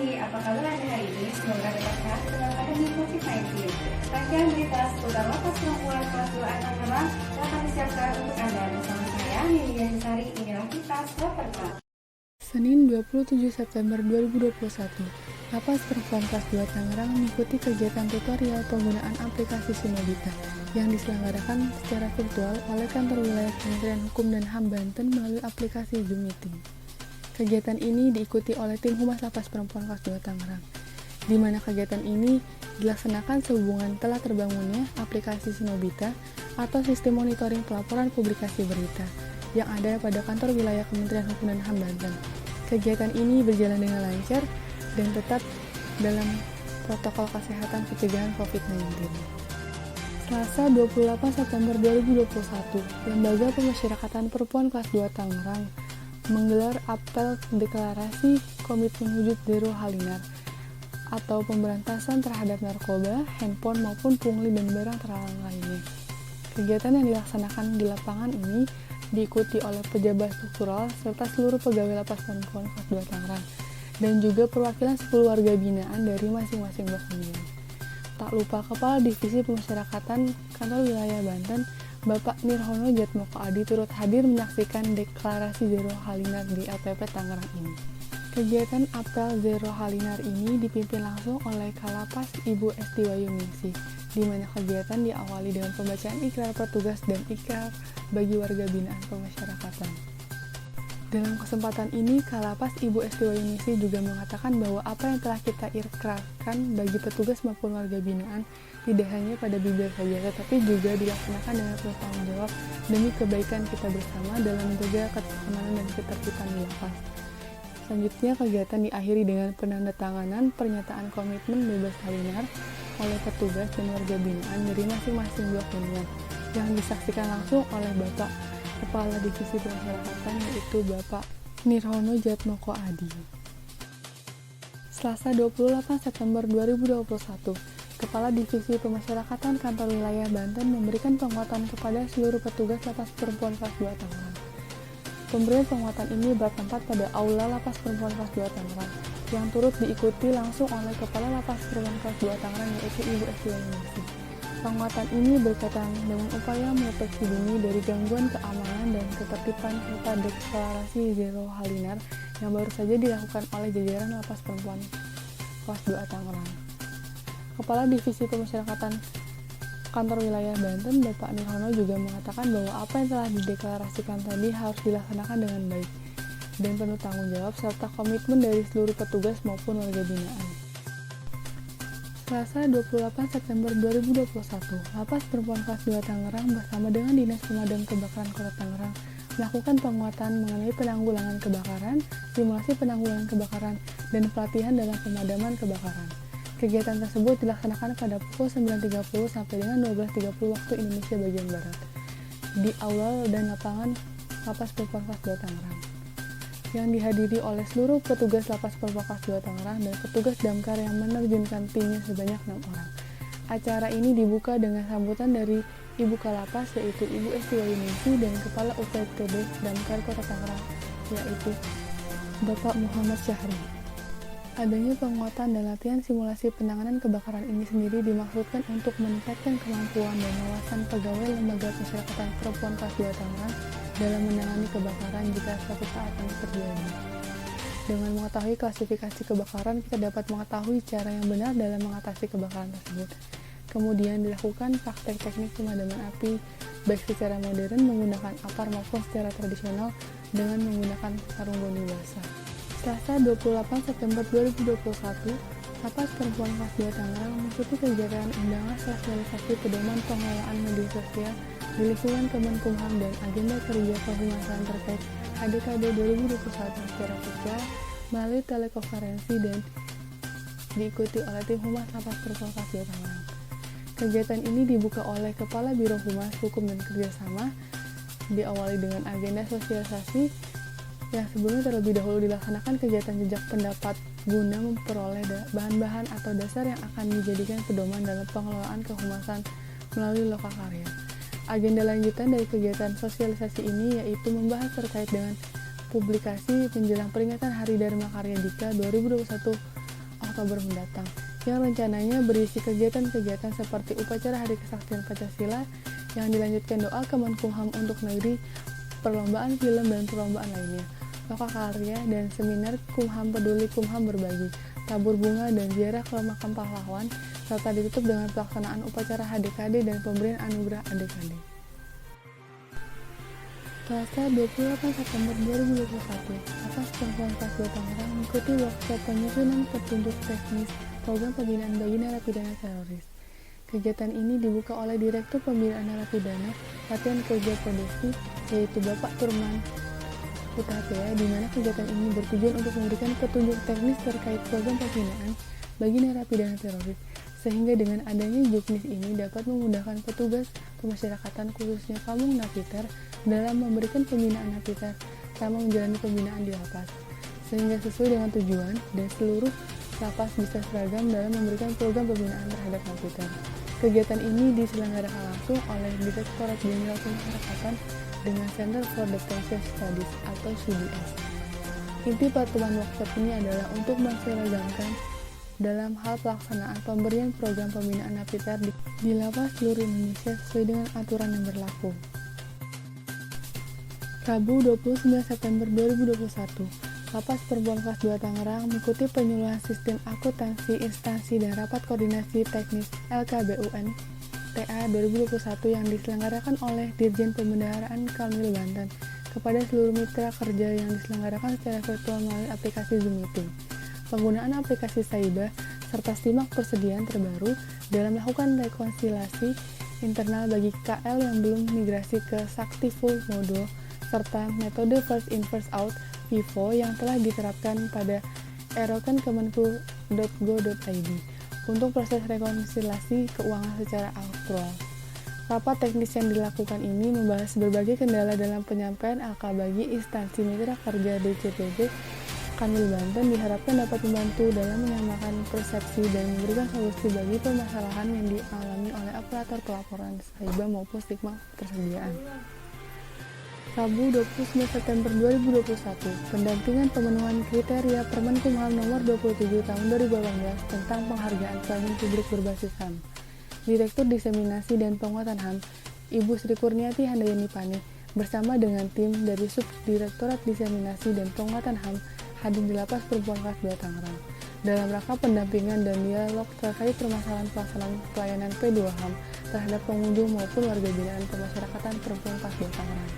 Siswi, apa kabar Anda hari ini? Semoga tetap sehat di tengah pandemi COVID-19. Rangkaian berita seputar lapas perempuan kelas 2 Tangerang akan disiapkan untuk Anda bersama saya, Nilia Sari. Inilah kita Seperta. Senin 27 September 2021, Lapas Perempuan kelas 2 Tangerang mengikuti kegiatan tutorial penggunaan aplikasi Sinobita yang diselenggarakan secara virtual oleh Kantor Wilayah Kementerian Hukum dan HAM Banten melalui aplikasi Zoom Meeting. Kegiatan ini diikuti oleh tim Humas Lapas Perempuan kelas 2 Tangerang, di mana kegiatan ini dilaksanakan sehubungan telah terbangunnya aplikasi Sinobita atau Sistem Monitoring Pelaporan Publikasi Berita yang ada pada Kantor Wilayah Kementerian Hukum dan HAM Banten. Kegiatan ini berjalan dengan lancar dan tetap dalam protokol kesehatan pencegahan COVID-19. Selasa 28 September 2021, Lembaga Pemasyarakatan Perempuan kelas 2 Tangerang menggelar apel deklarasi komitmen wujud zero halinar atau pemberantasan terhadap narkoba, handphone maupun pungli dan barang terlarang lainnya. Kegiatan yang dilaksanakan di lapangan ini diikuti oleh pejabat struktural serta seluruh pegawai lapas perempuan kelas 2 Tangerang dan juga perwakilan 10 warga binaan dari masing-masing blok hunian. Tak lupa Kepala Divisi Pemasyarakatan Kantor Wilayah Banten, Bapak Nirhono Jatmoko Adi turut hadir menyaksikan deklarasi Zero Halinar di LPP Tangerang ini. Kegiatan apel Zero Halinar ini dipimpin langsung oleh Kalapas Ibu Esti Wayuningsih, di mana kegiatan diawali dengan pembacaan ikrar petugas dan ikrar bagi warga binaan pemasyarakatan. Dalam kesempatan ini, Kalapas Ibu Esti Wayuningsih juga mengatakan bahwa apa yang telah kita ikrarkan bagi petugas maupun warga binaan tidak hanya pada bibir saja, tetapi juga dilaksanakan dengan penuh tanggung jawab demi kebaikan kita bersama dalam menjaga keamanan dan ketertiban di lapas. Selanjutnya, kegiatan diakhiri dengan penandatanganan pernyataan komitmen bebas halinar oleh petugas dan warga binaan dari masing-masing blok hunian yang disaksikan langsung oleh Bapak Kepala Divisi Pemasyarakatan, yaitu Bapak Nirhono Jatmoko Adi. Selasa 28 September 2021, Kepala Divisi Pemasyarakatan Kantor Wilayah Banten memberikan penguatan kepada seluruh petugas Lapas Perempuan kelas 2 Tangerang. Pemberian penguatan ini bertempat pada Aula Lapas Perempuan kelas 2 Tangerang, yang turut diikuti langsung oleh Kepala Lapas Perempuan kelas 2 Tangerang, yaitu Ibu Esti Wayuningsih. Penguatan ini berkaitan dengan upaya mendeteksi dini dari gangguan keamanan dan ketertiban serta deklarasi Zero Halinar yang baru saja dilakukan oleh jajaran Lapas Perempuan kelas 2 Tangerang. Kepala Divisi Pemasyarakatan Kantor Wilayah Banten, Bapak Nirhono juga mengatakan bahwa apa yang telah dideklarasikan tadi harus dilaksanakan dengan baik dan penuh tanggung jawab serta komitmen dari seluruh petugas maupun warga binaan. Selasa 28 September 2021, Lapas Perempuan kelas 2 Tangerang bersama dengan Dinas Pemadam Kebakaran Kota Tangerang melakukan penguatan mengenai penanggulangan kebakaran, simulasi penanggulangan kebakaran, dan pelatihan dalam pemadaman kebakaran. Kegiatan tersebut dilaksanakan pada pukul 9.30 sampai dengan 12.30 waktu Indonesia bagian Barat di aula dan lapangan Lapas Perempuan kelas 2 Tangerang, yang dihadiri oleh seluruh petugas Lapas Perempuan kelas 2 Tangerang dan petugas damkar yang menerjunkan timnya sebanyak 6 orang. Acara ini dibuka dengan sambutan dari Ibu Kalapas, yaitu Ibu Esti Wayuningsih, dan Kepala UPTD Damkar Kota Tangerang, yaitu Bapak Muhammad Syahri. Adanya penguatan dan latihan simulasi penanganan kebakaran ini sendiri dimaksudkan untuk meningkatkan kemampuan dan wawasan pegawai Lembaga Pemasyarakatan Perempuan kelas 2 Tangerang dalam menangani kebakaran jika suatu saat ini terjadi. Dengan mengetahui klasifikasi kebakaran, kita dapat mengetahui cara yang benar dalam mengatasi kebakaran tersebut. Kemudian dilakukan praktek teknik pemadaman api, baik secara modern menggunakan apar maupun secara tradisional dengan menggunakan sarung goni basah. Selasa 28 September 2021, Lapas Perempuan kelas 2 Tangerang mengikuti kegiatan undangan sosialisasi pedoman pengelolaan media sosial di lingkungan Kemenkumham dan agenda kerja kehumasan terkait HDKD 2021 secara virtual melalui telekonferensi dan diikuti oleh tim Humas Lapas Perempuan kelas 2 Tangerang. Kegiatan ini dibuka oleh Kepala Biro Humas Hukum dan Kerjasama, diawali dengan agenda sosialisasi yang sebelumnya terlebih dahulu dilaksanakan kegiatan jejak pendapat guna memperoleh bahan-bahan atau dasar yang akan dijadikan pedoman dalam pengelolaan kehumasan melalui lokakarya. Agenda lanjutan dari kegiatan sosialisasi ini yaitu membahas terkait dengan publikasi menjelang peringatan Hari Dharma Karya Dika 2021 Oktober mendatang, yang rencananya berisi kegiatan-kegiatan seperti upacara Hari Kesaktian Pancasila yang dilanjutkan doa Kemenkumham untuk negeri, perlombaan film dan perlombaan lainnya, lokakarya dan seminar Kumham Peduli Kumham Berbagi, tabur bunga dan ziarah ke makam pahlawan, serta ditutup dengan pelaksanaan upacara HDKD dan pemberian anugerah ADKD. Selasa 28 September 2021, Lapas Perempuan kelas 2 Tangerang mengikuti workshop penyusunan petunjuk teknis program pembinaan bagi narapidana teroris. Kegiatan ini dibuka oleh Direktur Pembinaan Narapidana Latihan Kerja Prodesi, yaitu Bapak Turman Hutapea, di mana kegiatan ini bertujuan untuk memberikan petunjuk teknis terkait program pembinaan bagi narapidana teroris, sehingga dengan adanya juknis ini dapat memudahkan petugas pemasyarakatan khususnya Pamung Napiter dalam memberikan pembinaan napiter selama menjalani pembinaan di lapas, sehingga sesuai dengan tujuan dan seluruh lapas bisa seragam dalam memberikan program pembinaan terhadap napiter. Kegiatan ini diselenggarakan langsung oleh Direktorat Jenderal Pemasyarakatan dengan Center for Detention Studies atau CDS. Inti pertemuan workshop ini adalah untuk menseragamkan dalam hal pelaksanaan pemberian program pembinaan napiter di lapas seluruh Indonesia sesuai dengan aturan yang berlaku. Rabu 29 September 2021, Lapas Perempuan kelas 2 Tangerang mengikuti penyuluhan sistem akuntansi instansi dan rapat koordinasi teknis LKBUN TA 2021 yang diselenggarakan oleh Dirjen Pembendaharaan Kanwil Banten kepada seluruh mitra kerja yang diselenggarakan secara virtual melalui aplikasi Zoom Meeting. Penggunaan aplikasi Saiba serta simak persediaan terbaru dalam melakukan rekonsiliasi internal bagi KL yang belum migrasi ke Sakti Full Modul, serta metode first in first out (FIFO) yang telah diterapkan pada erokan.kemenku.go.id untuk proses rekonsiliasi keuangan secara aktual. Rapat teknis yang dilakukan ini membahas berbagai kendala dalam penyampaian LK bagi instansi mitra kerja DCPB Kanwil Banten diharapkan dapat membantu dalam menyamakan persepsi dan memberikan solusi bagi permasalahan yang dialami oleh operator pelaporan Saiba maupun stigma persediaan. Rabu 29 September 2021, pendampingan pemenuhan kriteria Permenkumham nomor 27 tahun 2018 tentang penghargaan pelayanan publik berbasis HAM. Direktur Diseminasi dan Penguatan HAM, Ibu Sri Kurniati Handayani Pani, bersama dengan tim dari Subdirektorat Diseminasi dan Penguatan HAM hadir di Lapas Perempuan kelas 2 Tangerang dalam rangka pendampingan dan dialog terkait permasalahan pelaksanaan pelayanan P2 HAM terhadap pengunjung maupun warga binaan pemasyarakatan perempuan kelas 2 Tangerang.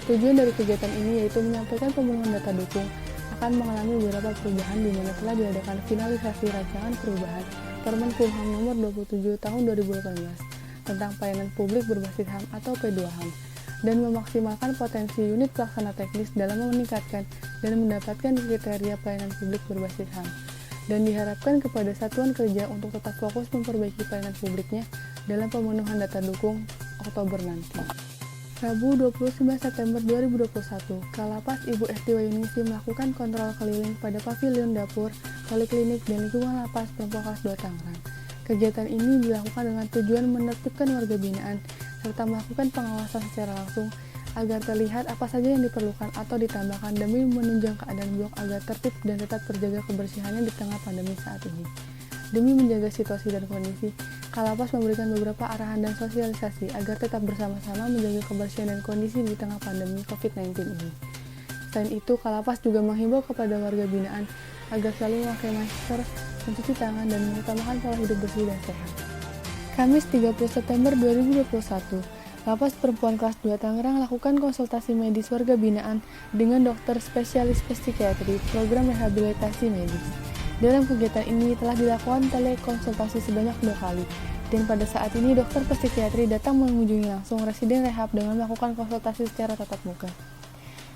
Tujuan dari kegiatan ini yaitu menyampaikan pemenuhan data dukung akan mengalami beberapa perubahan di mana telah diadakan finalisasi rancangan perubahan Permenkumham nomor 27 tahun 2018 tentang pelayanan publik berbasis HAM atau P2 HAM dan memaksimalkan potensi unit pelaksana teknis dalam meningkatkan dan mendapatkan kriteria pelayanan publik berbasis HAM dan diharapkan kepada satuan kerja untuk tetap fokus memperbaiki pelayanan publiknya dalam pemenuhan data dukung Oktober nanti. Rabu 29 September 2021, Kalapas Ibu Esti Wayunisi melakukan kontrol keliling pada pavilion dapur, poliklinik, dan lingkungan Lapas Perempuan kelas 2 Tangerang. Kegiatan ini dilakukan dengan tujuan menertibkan warga binaan serta melakukan pengawasan secara langsung agar terlihat apa saja yang diperlukan atau ditambahkan demi menunjang keadaan blok agar tertib dan tetap terjaga kebersihannya di tengah pandemi saat ini. Demi menjaga situasi dan kondisi, Kalapas memberikan beberapa arahan dan sosialisasi agar tetap bersama-sama menjaga kebersihan dan kondisi di tengah pandemi COVID-19 ini. Selain itu, Kalapas juga menghimbau kepada warga binaan agar selalu memakai masker, mencuci tangan, dan mengutamakan pola hidup bersih dan sehat. Kamis 30 September 2021, Lapas Perempuan kelas 2 Tangerang lakukan konsultasi medis warga binaan dengan dokter spesialis psikiatri program rehabilitasi medis. Dalam kegiatan ini telah dilakukan telekonsultasi sebanyak 2 kali, dan pada saat ini dokter psikiatri datang mengunjungi langsung residen rehab dengan melakukan konsultasi secara tatap muka.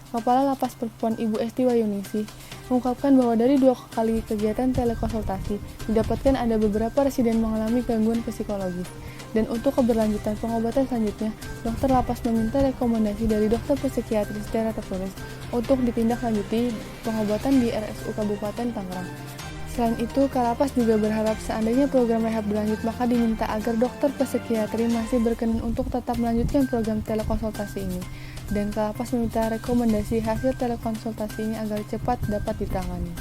Kepala Lapas Perempuan Ibu Esti Wayunisi mengungkapkan bahwa dari 2 kali kegiatan telekonsultasi didapatkan ada beberapa residen mengalami gangguan psikologis, dan untuk keberlanjutan pengobatan selanjutnya, dokter Lapas meminta rekomendasi dari dokter psikiatri secara tertulis untuk ditindaklanjuti pengobatan di RSU Kabupaten Tangerang. Selain itu, Kalapas juga berharap seandainya program rehab berlanjut maka diminta agar dokter psikiatri masih berkenan untuk tetap melanjutkan program telekonsultasi ini. Dan Kalapas meminta rekomendasi hasil telekonsultasi ini agar cepat dapat ditangani.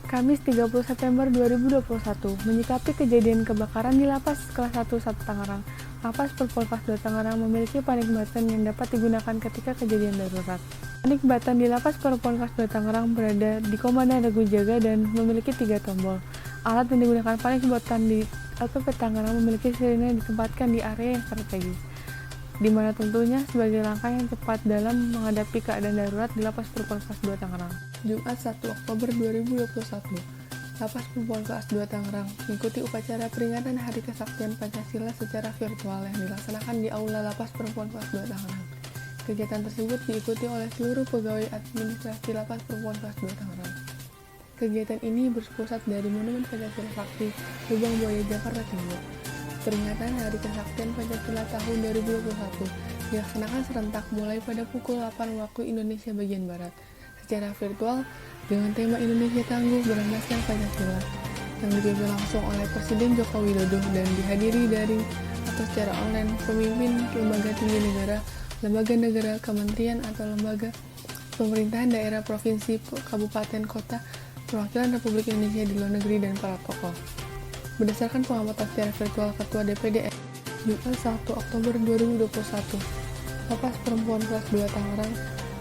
Kamis 30 September 2021, menyikapi kejadian kebakaran di Lapas Kelas 1 Tangerang, Lapas Perpolpas 2 Tangerang memiliki panic button yang dapat digunakan ketika kejadian darurat. Panic button di Lapas Perpolpas 2 Tangerang berada di Komandan Regu Jaga dan memiliki 3 tombol. Alat yang digunakan panic button di LPP Tangerang memiliki sirine yang ditempatkan di area yang strategis, di mana tentunya sebagai langkah yang cepat dalam menghadapi keadaan darurat di Lapas Perpolpas 2 Tangerang. Jumat 1 Oktober 2021, Lapas Perpolpas 2 Tangerang mengikuti upacara peringatan Hari Kesaktian Pancasila secara virtual yang dilaksanakan di Aula Lapas Perpolpas 2 Tangerang. Kegiatan tersebut diikuti oleh seluruh pegawai administrasi Lapas Perpolpas 2 Tangerang. Kegiatan ini berpusat dari Monumen Pancasila Sakti, Lubang Buaya, Jakarta Timur. Peringatan Hari Kesaktian Pancasila tahun 2021 dilaksanakan serentak mulai pada pukul 8 waktu Indonesia bagian Barat secara virtual dengan tema Indonesia Tangguh Berlandaskan Pancasila yang dipimpin langsung oleh Presiden Joko Widodo dan dihadiri daring atau secara online pemimpin lembaga tinggi negara, lembaga negara, kementerian atau lembaga pemerintahan daerah, provinsi, kabupaten, kota, perwakilan Republik Indonesia di luar negeri, dan para tokoh. Berdasarkan pengamatan secara virtual Ketua DPD Jumat 1 Oktober 2021, Lapas Perempuan Kelas 2 Tangerang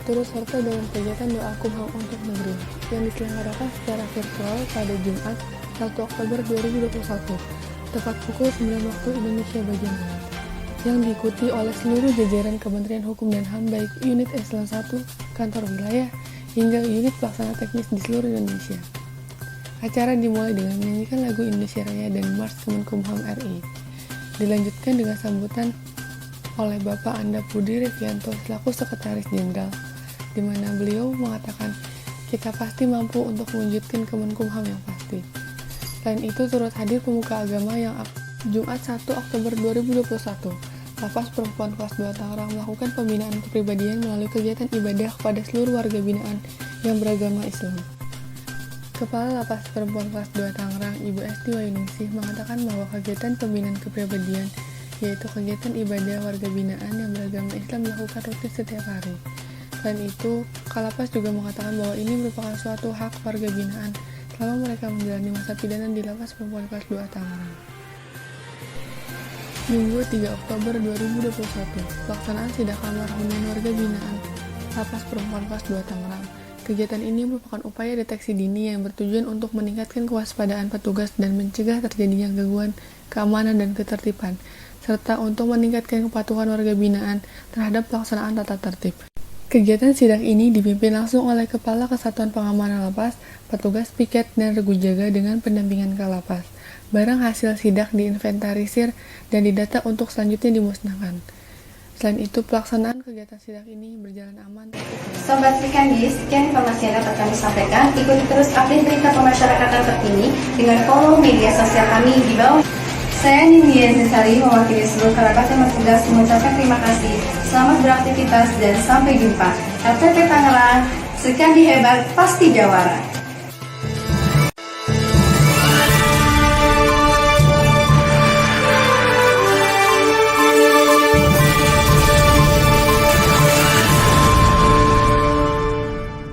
turut serta dalam kegiatan doa Kumham untuk negeri yang diselenggarakan secara virtual pada Jumat 1 Oktober 2021 tepat pukul 9 waktu Indonesia bagian Barat yang diikuti oleh seluruh jajaran Kementerian Hukum dan HAM baik unit eselon 1, kantor wilayah, hingga unit pelaksana teknis di seluruh Indonesia. Acara dimulai dengan menyanyikan lagu Indonesia Raya dan Mars Kemenkumham RI. Dilanjutkan dengan sambutan oleh Bapak Anda Budi Revianto selaku Sekretaris Jenderal, di mana beliau mengatakan kita pasti mampu untuk mewujudkan Kemenkumham yang pasti. Selain itu turut hadir pemuka agama yang Jumat 1 Oktober 2021, Lapas Perempuan Kelas 2 Tangerang melakukan pembinaan kepribadian melalui kegiatan ibadah kepada seluruh warga binaan yang beragama Islam. Kepala Lapas Perempuan Kelas 2 Tangerang, Ibu Esti Wayuningsih, mengatakan bahwa kegiatan pembinaan kepribadian yaitu kegiatan ibadah warga binaan yang beragama Islam dilakukan rutin setiap hari. Selain itu, Kalapas juga mengatakan bahwa ini merupakan suatu hak warga binaan selama mereka menjalani masa pidana di Lapas Perempuan Kelas 2 Tangerang. Minggu 3 Oktober 2021, pelaksanaan sidak kamar hunian warga binaan Lapas Perempuan Kelas 2 Tangerang. Kegiatan ini merupakan upaya deteksi dini yang bertujuan untuk meningkatkan kewaspadaan petugas dan mencegah terjadinya gangguan keamanan dan ketertiban, serta untuk meningkatkan kepatuhan warga binaan terhadap pelaksanaan tata tertib. Kegiatan sidak ini dipimpin langsung oleh Kepala Kesatuan Pengamanan Lapas, petugas piket, dan regu jaga dengan pendampingan Kalapas. Barang hasil sidak diinventarisir dan didata untuk selanjutnya dimusnahkan. Selain itu, pelaksanaan kegiatan sidak ini berjalan aman. Sobat Trikandi, sekian informasi yang dapat kami sampaikan. Ikuti terus update berita pemasyarakatan terkini dengan follow media sosial kami di bawah. Saya Nindya Zesari mewakili seluruh kerabat yang bertugas mengucapkan terima kasih. Selamat beraktivitas dan sampai jumpa. LPP Tangerang, Sekandi hebat pasti jawara.